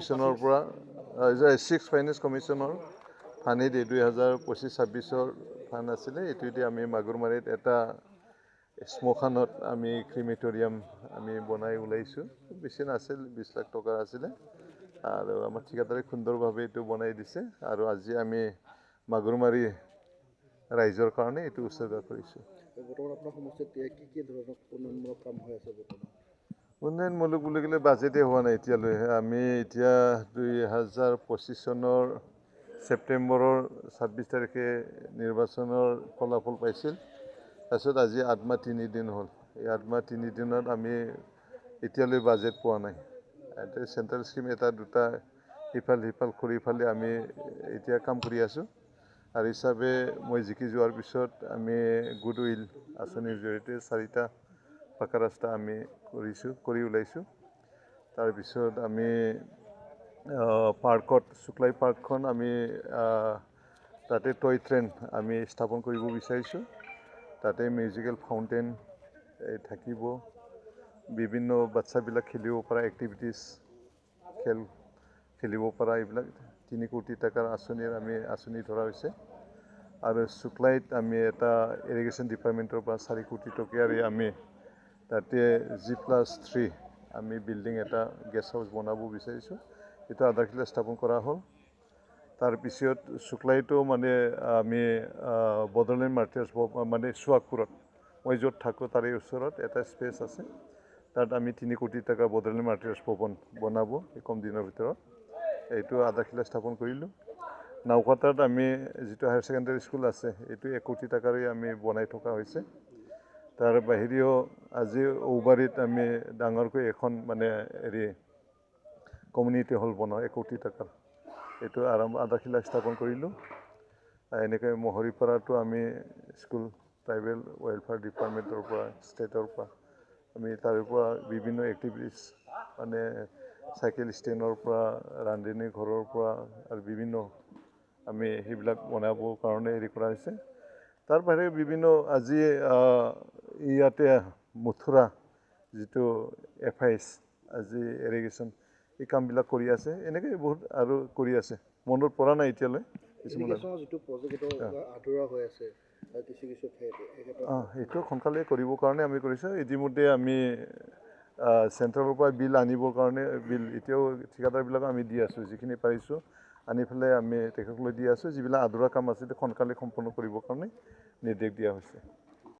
কমিশ্যনৰ পৰা 6 finance কমিশ্যনৰ ফাণ্ডেদি 2025-26 fund আছিলে। এইটোৱেদি আমি মাগুৰমাৰীত এটা শ্মশানত আমি ক্ৰিমেটৰিয়াম আমি বনাই ওলাইছোঁ। বেছি নাছিল, 20 লাখ টকা আছিলে আৰু আমাৰ ঠিকাদাৰে সুন্দৰভাৱে এইটো বনাই দিছে আৰু আজি আমি মাগুৰমাৰী ৰাইজৰ কাৰণে এইটো উৎসৰ্গা কৰিছোঁ। বৰ্তমান আপোনাৰ সমষ্টিত কি ধৰণৰ উন্নয়নমূলক কাম হৈ আছে বৰ্তমান? উন্নয়নমূলক বুলি ক'লে বাজেটে হোৱা নাই এতিয়ালৈ। আমি এতিয়া 2025 চনৰ ছেপ্টেম্বৰৰ 26 তাৰিখে নিৰ্বাচনৰ ফলাফল পাইছিল। তাৰপিছত আজি 8 মাহ 3 দিন হ'ল। এই 8 মাহ 3 দিনত আমি এতিয়ালৈ বাজেট পোৱা নাই। চেণ্ট্ৰেল স্কিম এটা দুটা সিফাল কৰি ফালে আমি এতিয়া কাম কৰি আছোঁ। আৰু হিচাপে মই জিকি যোৱাৰ পিছত আমি গুডউইল আঁচনিৰ জৰিয়তে 4টা পাকা ৰাস্তা আমি কৰি ওলাইছোঁ। তাৰপিছত আমি পাৰ্কত শুক্লাই পাৰ্কখন আমি তাতে টয় ট্ৰেইন আমি স্থাপন কৰিব বিচাৰিছোঁ। তাতে মিউজিকেল ফাউণ্টেইন থাকিব, বিভিন্ন বাচ্চাবিলাক খেলিব পৰা এক্টিভিটিছ খেল খেলিব পৰা এইবিলাক 3 কোটি টকাৰ আঁচনি ধৰা হৈছে। আৰু শুক্লাইত আমি এটা ইৰিগেশ্যন ডিপাৰ্টমেণ্টৰ পৰা 4 কোটি টকীয়াৰে আমি তাতে G+3 আমি বিল্ডিং এটা গেষ্ট হাউচ বনাব বিচাৰিছোঁ। এইটো আধাৰশিলা স্থাপন কৰা হ'ল। তাৰপিছত শুক্লাইতো মানে আমি বড়োলেণ্ড মাৰ্টিয়াৰ্ছ মানে সুৱাগপুৰত মই য'ত থাকোঁ তাৰে ওচৰত এটা স্পেচ আছে। তাত আমি 3 কোটি টকা বড়োলেণ্ড মাৰ্টিয়াৰ্ছ ভৱন বনাব এই কম দিনৰ ভিতৰত। এইটো আধাৰশিলা স্থাপন কৰিলোঁ। নাওকাটাত আমি যিটো হায়াৰ ছেকেণ্ডেৰী স্কুল আছে এইটো 1 কোটি টকাৰে আমি বনাই থকা হৈছে। তাৰ বাহিৰেও আজি ঔবাৰীত আমি ডাঙৰকৈ এখন মানে কমিউনিটি হল বনাওঁ 1 কোটি টকাৰ। এইটো আধাৰশিলা স্থাপন কৰিলোঁ। এনেকৈ মহৰীপাৰাটো আমি স্কুল ট্ৰাইবেল ৱেলফেয়াৰ ডিপাৰ্টমেণ্টৰ পৰা ষ্টেটৰ পৰা আমি তাৰে পৰা বিভিন্ন এক্টিভিটিছ মানে চাইকেল ষ্টেণ্ডৰ পৰা ৰান্ধনী ঘৰৰ পৰা আৰু বিভিন্ন আমি সেইবিলাক বনাবৰ কাৰণে কৰা হৈছে। তাৰ বাহিৰে বিভিন্ন আজি ইয়াতে মথুৰা যিটো FIS আজি ইৰিগেশ্যন এই কামবিলাক কৰি আছে। এনেকৈ বহুত আৰু কৰি আছে, মনত পৰা নাই এতিয়ালৈ কিছুমান। যিটো প্ৰজেক্ট আধৰুৱা হৈ আছে কিছু ঠাইত সেইটো সোনকালে কৰিবৰ কাৰণে আমি কৰিছোঁ। ইতিমধ্যে আমি চেণ্ট্ৰেলৰ পৰা বিল আনিবৰ কাৰণে এতিয়াও ঠিকাদাৰবিলাক আমি দি আছোঁ। যিখিনি পাৰিছোঁ আনি পেলাই আমি তেখেতলৈ দি আছোঁ। যিবিলাক আধৰুৱা কাম আছে সোনকালে সম্পন্ন কৰিবৰ কাৰণে নিৰ্দেশ দিয়া হৈছে।